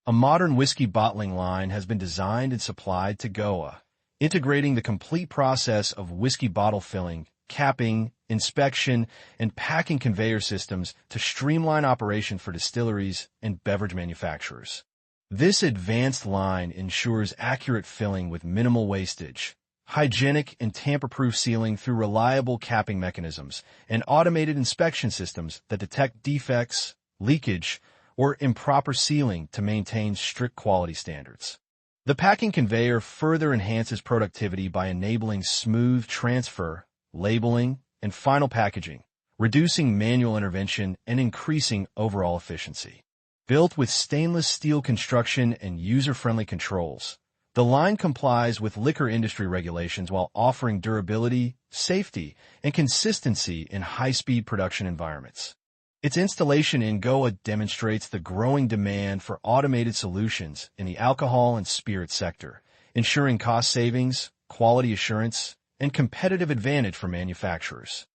A modern whiskey bottling line has been designed and supplied to Goa, integrating the complete process of whiskey bottle filling, capping, inspection, and packing conveyor systems to streamline operation for distilleries and beverage manufacturers. This advanced line ensures accurate filling with minimal wastage, hygienic and tamper-proof sealing through reliable capping mechanisms, and automated inspection systems that detect defects, leakage, or improper sealing to maintain strict quality standards. The packing conveyor further enhances productivity by enabling smooth transfer, labeling, and final packaging, reducing manual intervention and increasing overall efficiency. Built with stainless steel construction and user-friendly controls, the line complies with liquor industry regulations while offering durability, safety, and consistency in high-speed production environments. Its installation in Goa demonstrates the growing demand for automated solutions in the alcohol and spirit sector, ensuring cost savings, quality assurance, and competitive advantage for manufacturers.